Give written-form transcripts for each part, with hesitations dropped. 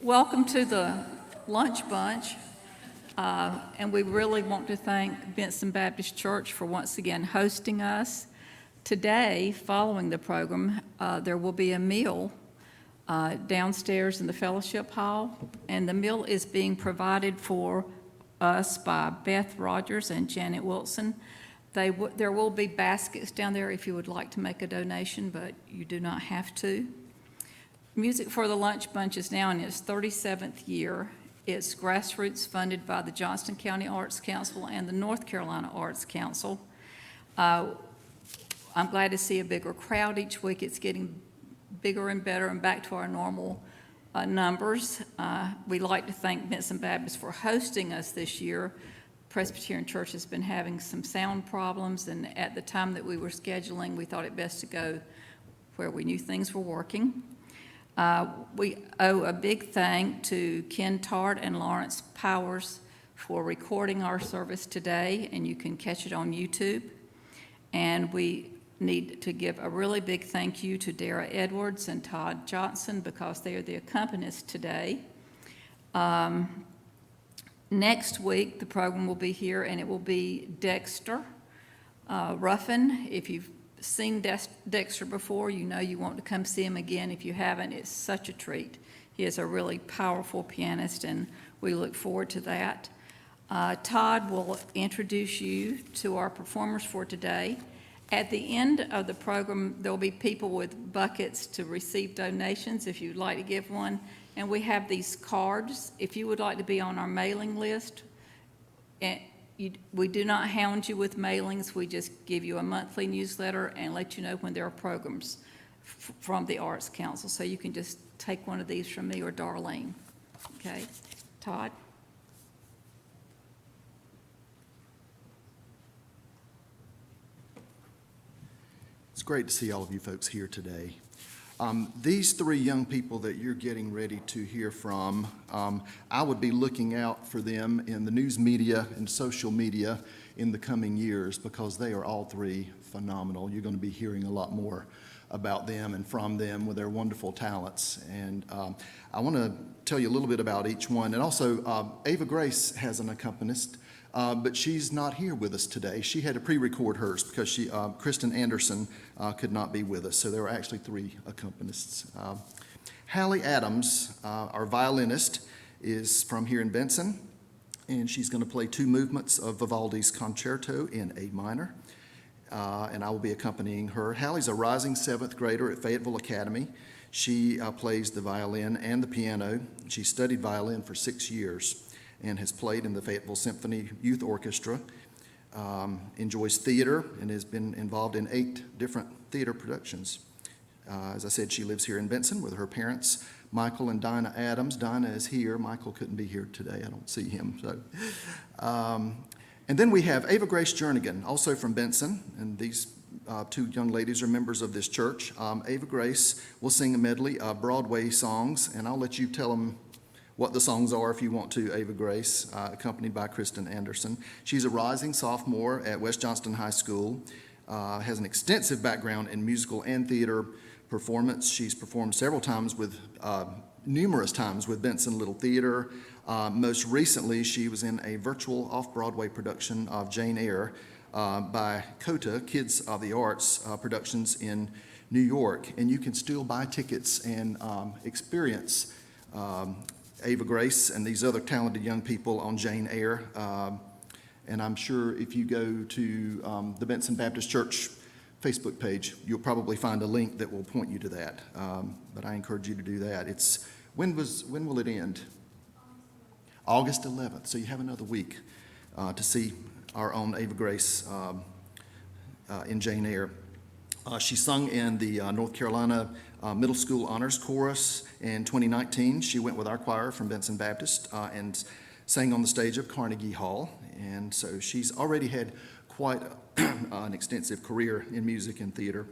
Welcome to the lunch bunch, and we really want to thank Benson Baptist Church for once again hosting us. Today, following the program, there will be a meal downstairs in the fellowship hall, and the meal is being provided for us by Beth Rogers and Janet Wilson. There will be baskets down there if you would like to make a donation, but you do not have to. Music for the Lunch Bunch is now in its 37th year. It's grassroots funded by the Johnston County Arts Council and the North Carolina Arts Council. I'm glad to see a bigger crowd each week. It's getting bigger and better and back to our normal numbers. We'd like to thank Benson Baptist for hosting us this year. Presbyterian Church has been having some sound problems, and at the time that we were scheduling, we thought it best to go where we knew things were working. We owe a big thank to Ken Tart and Lawrence Powers for recording our service today, and you can catch it on YouTube. And we need to give a really big thank you to Dara Edwards and Todd Johnson because they are the accompanists today. Next week, the program will be here, and it will be Dexter Ruffin. If you've seen Dexter before, you know you want to come see him again. If you haven't, it's such a treat. He is a really powerful pianist, and we look forward to that. Todd will introduce you to our performers for today. At the end of the program, there will be people with buckets to receive donations if you'd like to give one. And we have these cards. If you would like to be on our mailing list, we do not hound you with mailings. We just give you a monthly newsletter and let you know when there are programs from the Arts Council. So you can just take one of these from me or Darlene. Okay, Todd? It's great to see all of you folks here today. These three young people that you're getting ready to hear from, I would be looking out for them in the news media and social media in the coming years because they are all three phenomenal. You're going to be hearing a lot more about them and from them with their wonderful talents. And I want to tell you a little bit about each one. And also, Ava Grace has an accompanist, but she's not here with us today. She had to pre-record hers because Kristen Anderson could not be with us. So there were actually three accompanists. Halle Adams, our violinist, is from here in Benson, and she's going to play two movements of Vivaldi's Concerto in A minor, and I will be accompanying her. Halle's a rising seventh grader at Fayetteville Academy. She plays the violin and the piano. She studied violin for 6 years and has played in the Fayetteville Symphony Youth Orchestra, enjoys theater, and has been involved in 8 different theater productions. As I said, she lives here in Benson with her parents, Michael and Dinah Adams. Dinah is here. Michael couldn't be here today. I don't see him. And then we have Ava Grace Jernigan, also from Benson, and these two young ladies are members of this church. Ava Grace will sing a medley of Broadway songs, and I'll let you tell them what the songs are if you want to. Ava Grace, accompanied by Kristen Anderson. She's a rising sophomore at West Johnston High School, has an extensive background in musical and theater performance. She's performed numerous times with Benson Little Theater. Most recently, she was in a virtual off-Broadway production of Jane Eyre by COTA, Kids of the Arts Productions in New York. And you can still buy tickets and experience Ava Grace and these other talented young people on Jane Eyre. And I'm sure if you go to the Benson Baptist Church Facebook page, you'll probably find a link that will point you to that. But I encourage you to do that. When will it end? August 11th. So you have another week to see our own Ava Grace in Jane Eyre. She sung in the North Carolina Middle School Honors Chorus in 2019. She went with our choir from Benson Baptist and sang on the stage of Carnegie Hall. And so she's already had quite an extensive career in music and theater.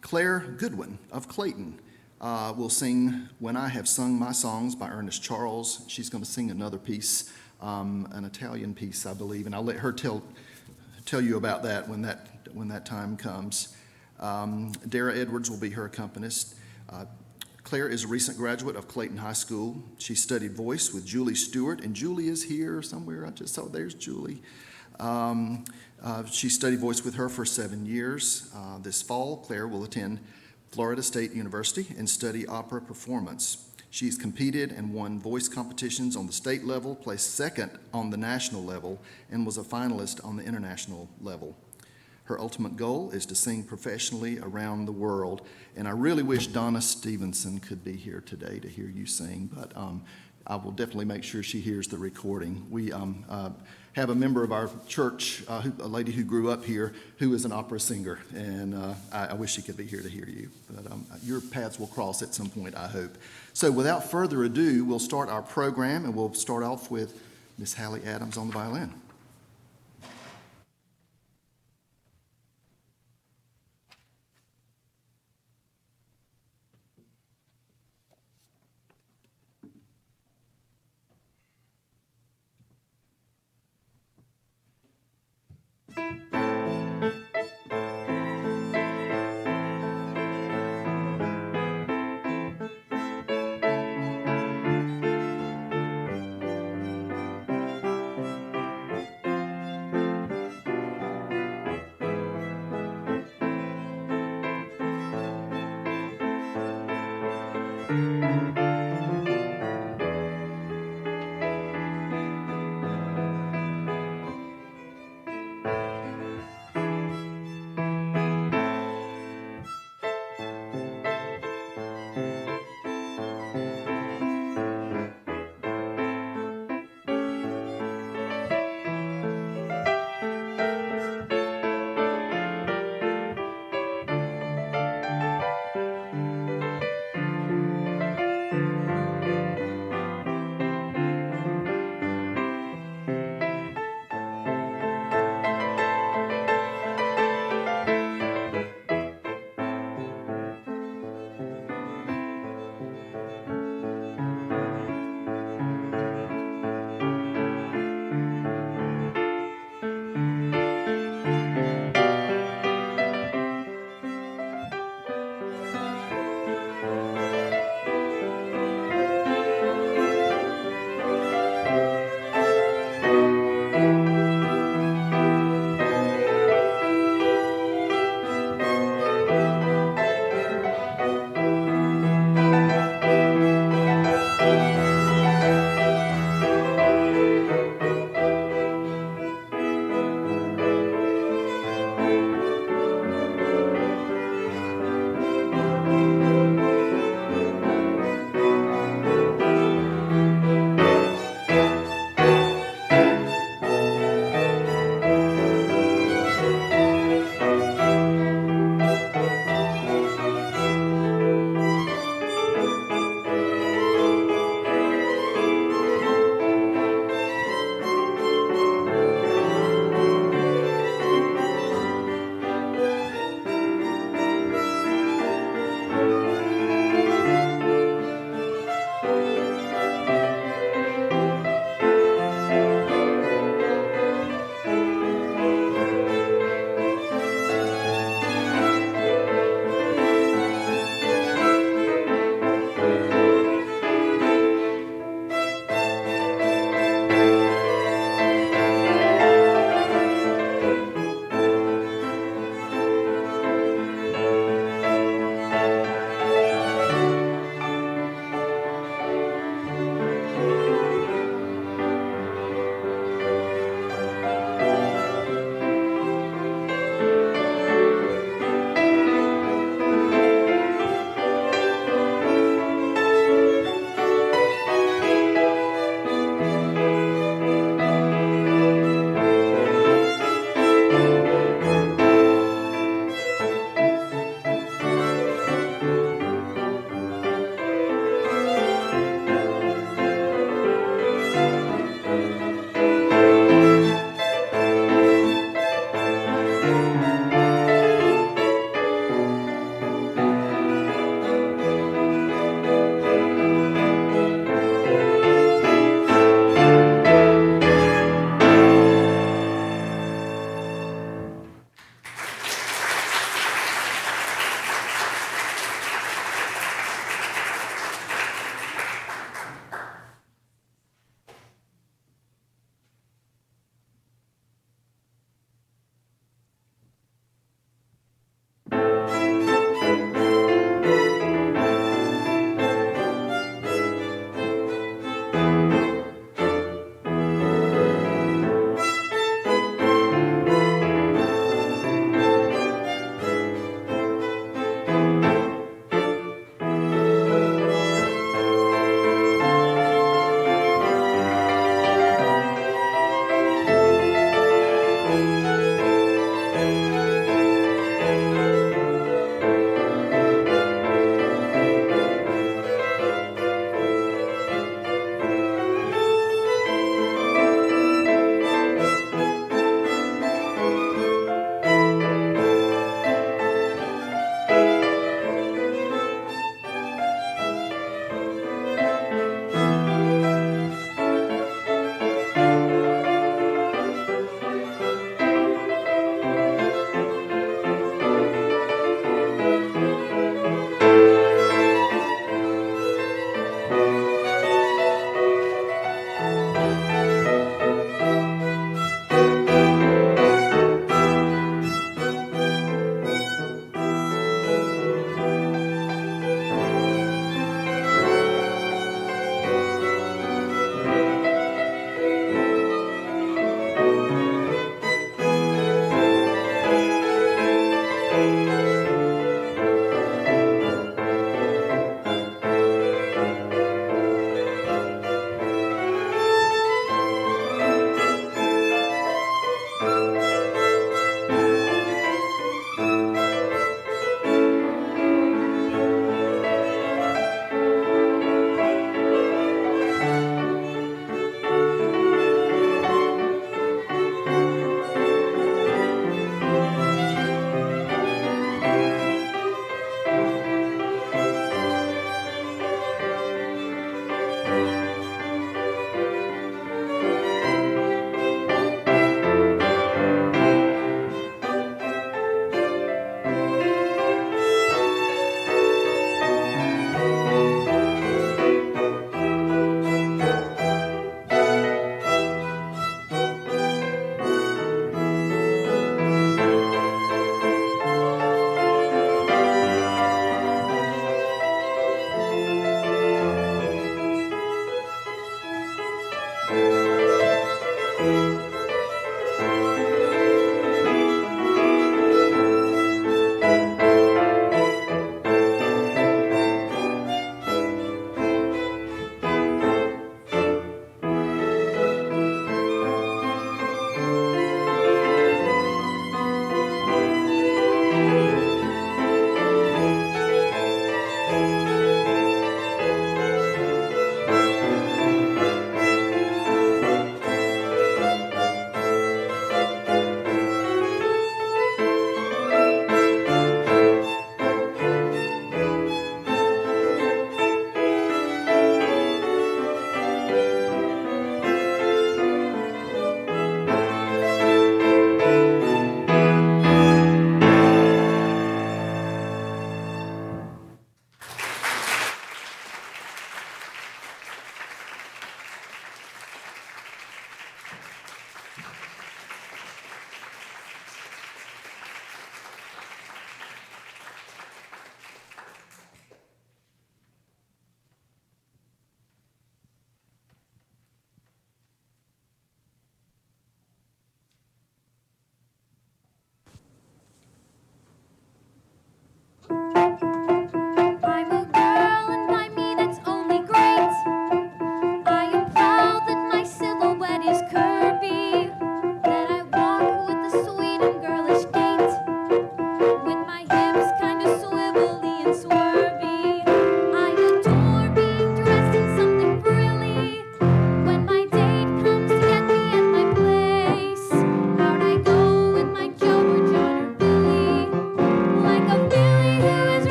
Claire Goodwin of Clayton will sing When I Have Sung My Songs by Ernest Charles. She's going to sing another piece, an Italian piece, I believe, and I'll let her tell you about that when that time comes. Dara Edwards will be her accompanist. Claire is a recent graduate of Clayton High School. She studied voice with Julie Stewart, and Julie is here somewhere. I just saw, there's Julie. She studied voice with her for 7 years. This fall, Claire will attend Florida State University and study opera performance. She's competed and won voice competitions on the state level, placed second on the national level, and was a finalist on the international level. Her ultimate goal is to sing professionally around the world, and I really wish Donna Stevenson could be here today to hear you sing, but I will definitely make sure she hears the recording. We have a member of our church, a lady who grew up here, who is an opera singer, and I wish she could be here to hear you. But your paths will cross at some point, I hope. So without further ado, we'll start our program, and we'll start off with Miss Halle Adams on the violin.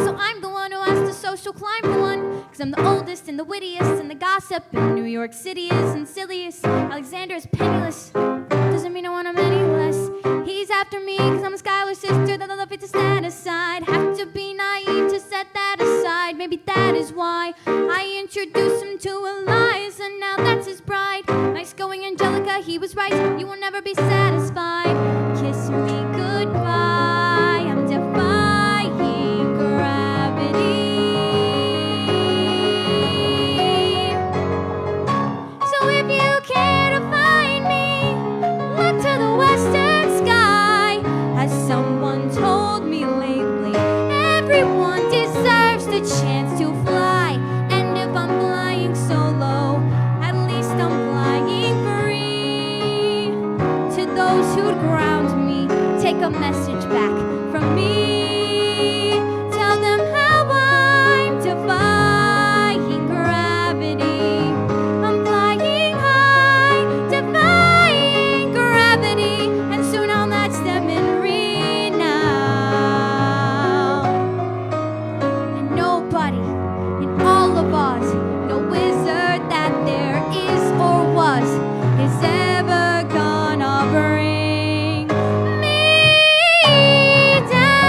So I'm the one who has to social climb for one, 'cause I'm the oldest and the wittiest, and the gossip in New York City is and silliest. Alexander is penniless, doesn't mean I want him any less. He's after me 'cause I'm a scholar sister that I love it to stand aside. Have to be naive to set that aside. Maybe that is why I introduced him to Eliza. Now that's his bride. Nice going, Angelica, he was right. You will never be satisfied. Kiss me goodbye. I'm defying gravity. So if you care to find me, look to the western sky. As someone told me lately, everyone deserves the chance to fly. And if I'm flying solo, at least I'm flying free. To those who'd ground me, take a message back from me. Tell them how I'm defying gravity. I'm flying high, defying gravity, and soon I'll match them in renown. And nobody in all of Oz, no wizard that there is or was, is ever gonna bring me down.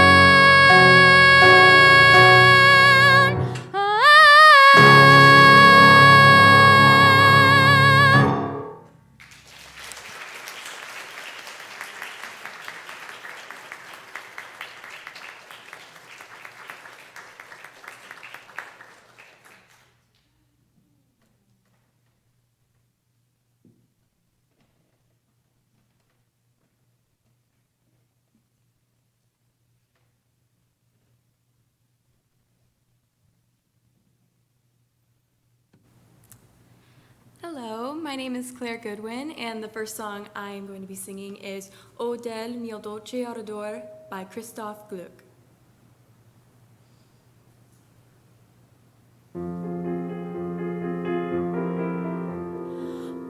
Hello, my name is Claire Goodwin, and the first song I am going to be singing is O del mio dolce ardor by Christoph Gluck.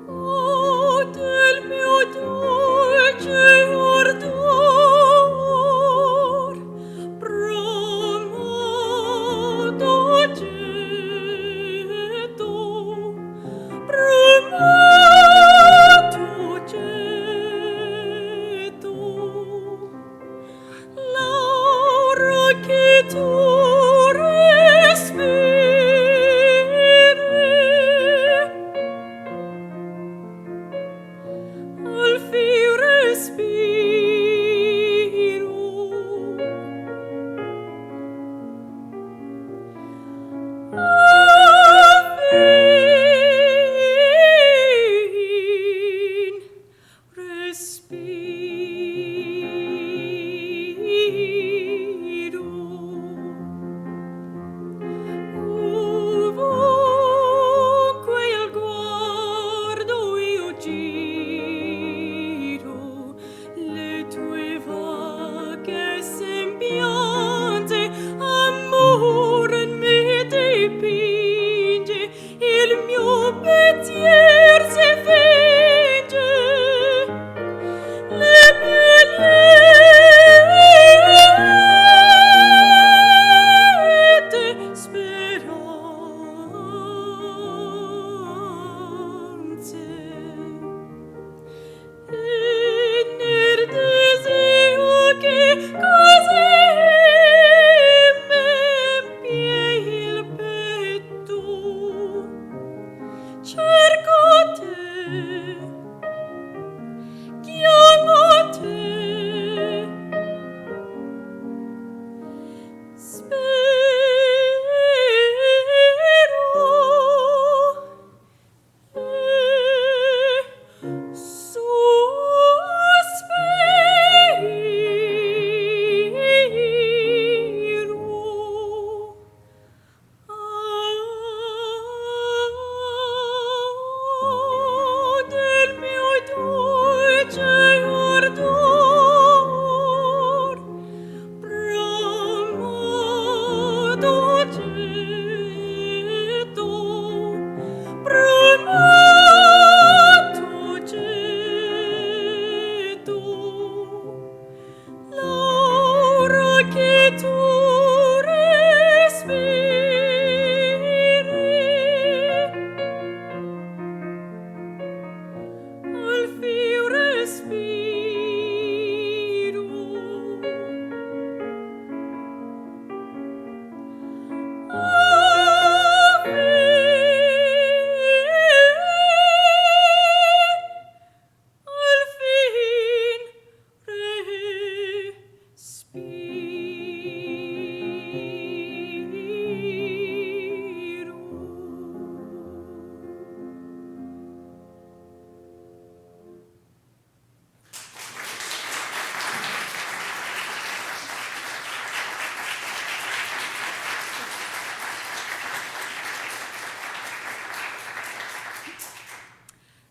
O del mio dolce ardor, promoto getto, promoto getto, la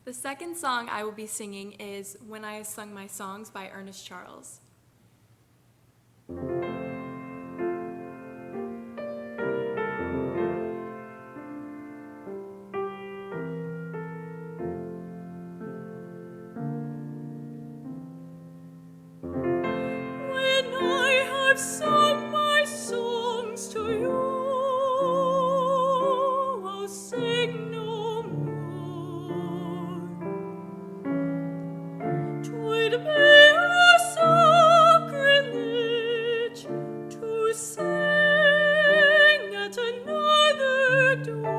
The second song I will be singing is When I Sung My Songs by Ernest Charles. When I have sung my songs to you, I'll sing no more. 'Twould be a sacrilege to sing at another door.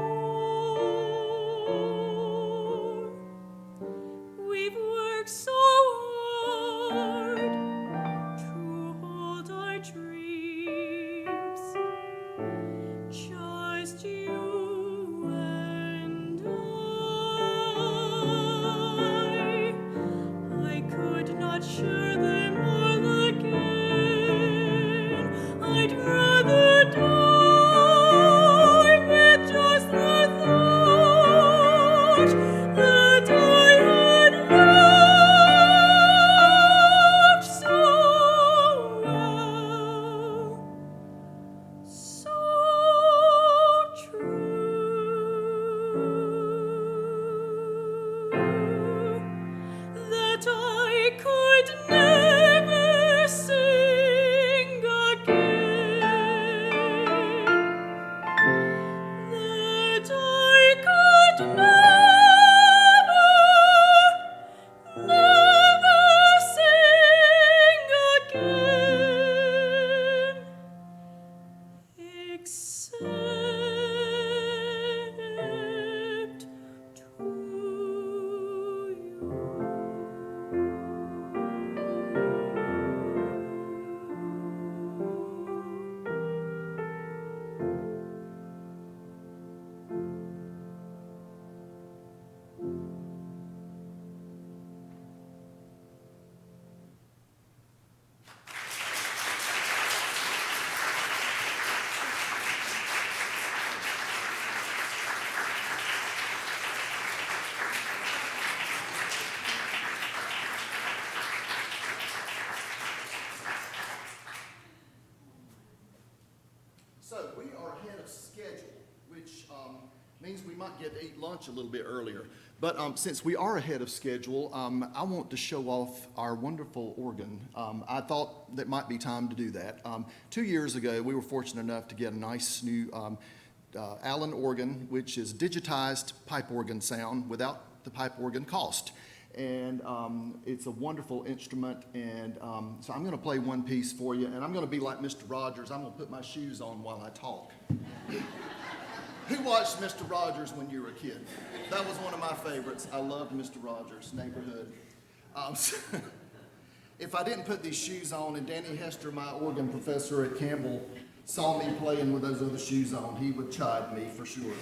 We've worked so hard to hold our dreams, just you and I could not share them all again. I'd rather die with just the thought that I had loved so well, so true, that I could never sing again, that I could never sing again, except to So we are ahead of schedule, which means we might get to eat lunch a little bit earlier. But since we are ahead of schedule, I want to show off our wonderful organ. I thought that might be time to do that. 2 years ago, we were fortunate enough to get a nice new Allen organ, which is digitized pipe organ sound without the pipe organ cost. And it's a wonderful instrument, and so I'm going to play one piece for you, and I'm going to be like Mr. Rogers. I'm going to put my shoes on while I talk. Who watched Mr. Rogers when you were a kid? That was one of my favorites. I loved Mr. Rogers' Neighborhood. If I didn't put these shoes on, and Danny Hester, my organ professor at Campbell, saw me playing with those other shoes on, he would chide me for sure.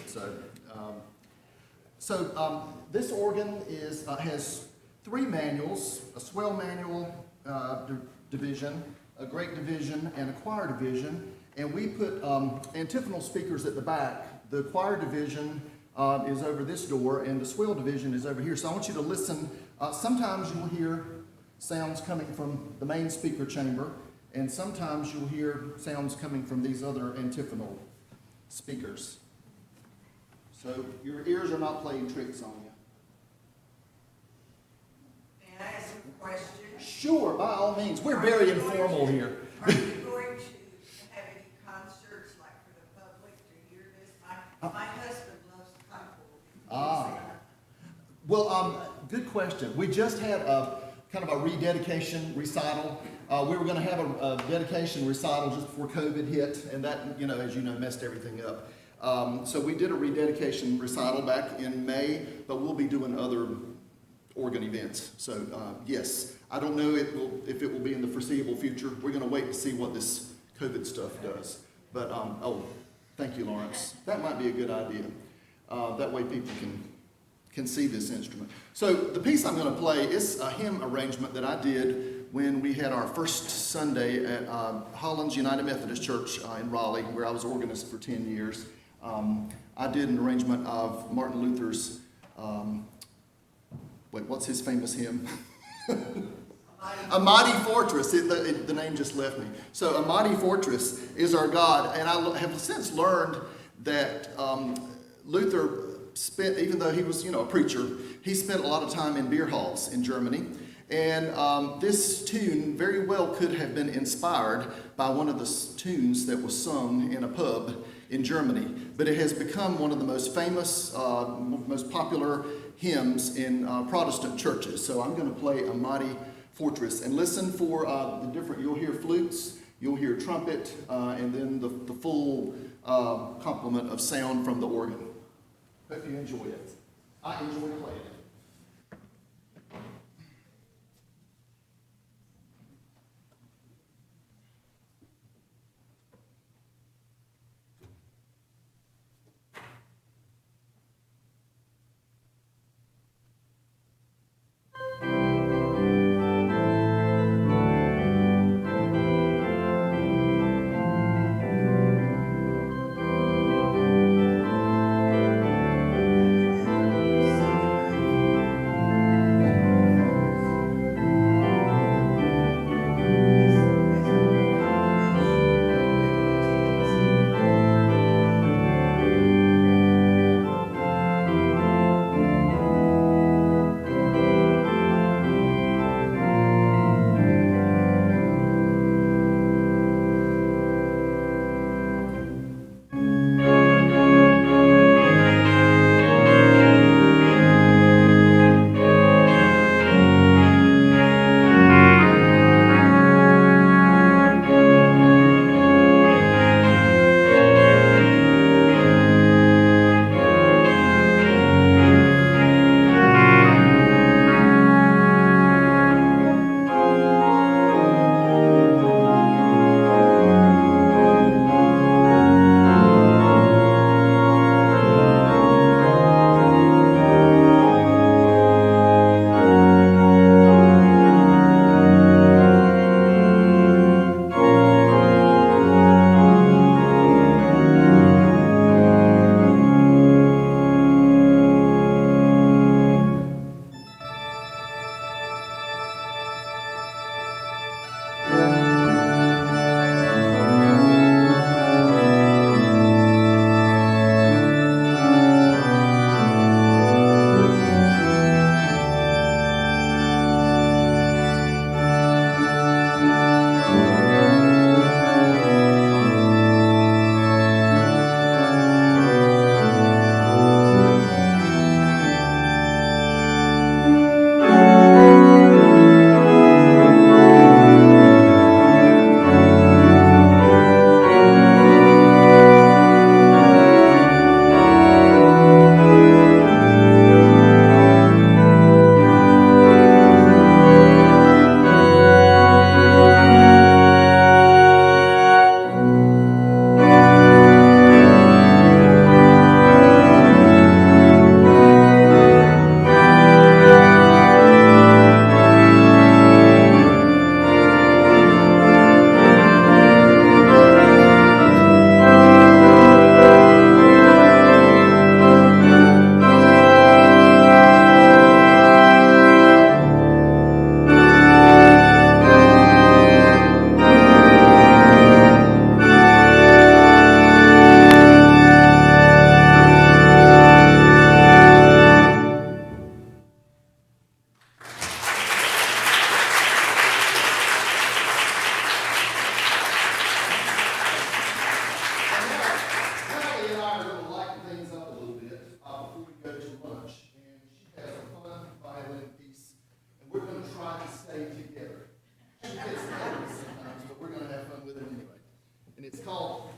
So this organ has 3 manuals: a swell manual division, a great division, and a choir division. And we put antiphonal speakers at the back. The choir division is over this door, and the swell division is over here. So I want you to listen. Sometimes you'll hear sounds coming from the main speaker chamber, and sometimes you'll hear sounds coming from these other antiphonal speakers. So your ears are not playing tricks on you. May I ask a question? Sure, by all means. We're very informal here. Are you going to have any concerts, like for the public to hear this? My husband loves pipe organ. Well, good question. We just had a kind of a rededication recital. We were going to have a dedication recital just before COVID hit, and that, as you know, messed everything up. So we did a rededication recital back in May, but we'll be doing other organ events. So yes, I don't know if it will be in the foreseeable future. We're going to wait to see what this COVID stuff does. But thank you, Lawrence. That might be a good idea. That way people can see this instrument. So the piece I'm going to play is a hymn arrangement that I did when we had our first Sunday at Holland's United Methodist Church in Raleigh, where I was organist for 10 years. I did an arrangement of Martin Luther's wait, what's his famous hymn? A mighty fortress. The name just left me. So a mighty fortress is our God. And I have since learned that Luther spent, even though he was, a preacher, he spent a lot of time in beer halls in Germany. And this tune very well could have been inspired by one of the tunes that was sung in a pub in Germany. But it has become one of the most famous, most popular hymns in Protestant churches. So I'm going to play A Mighty Fortress. And listen for the different, you'll hear flutes, you'll hear trumpet, and then the full complement of sound from the organ. Hope you enjoy it. I enjoy playing it.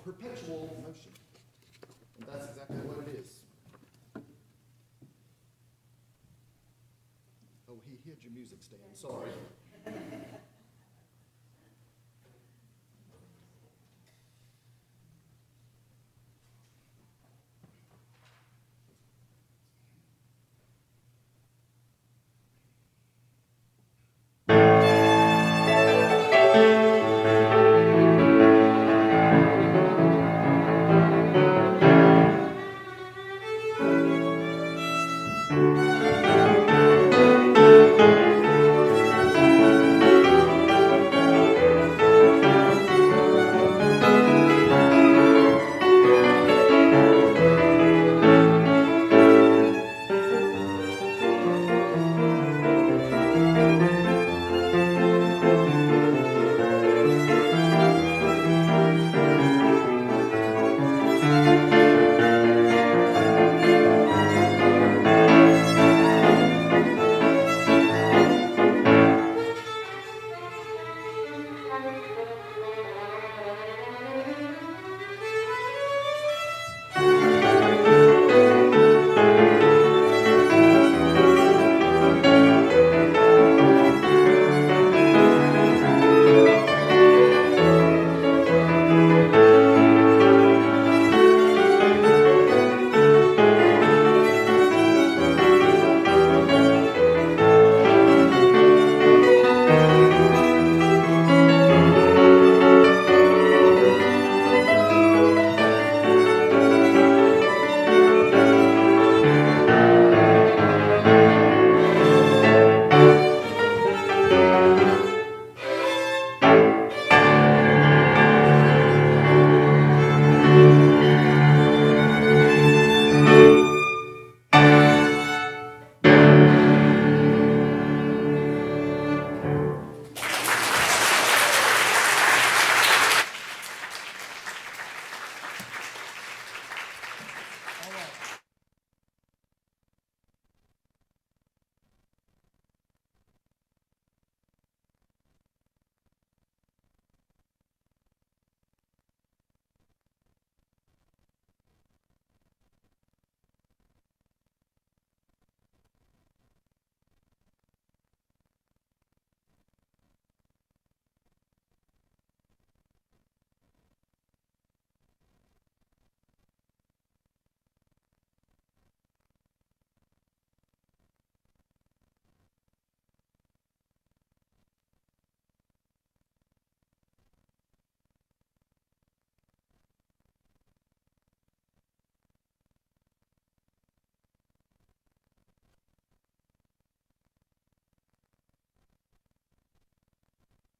Perpetual motion. And that's exactly what it is. Oh, he hid your music stand. Sorry.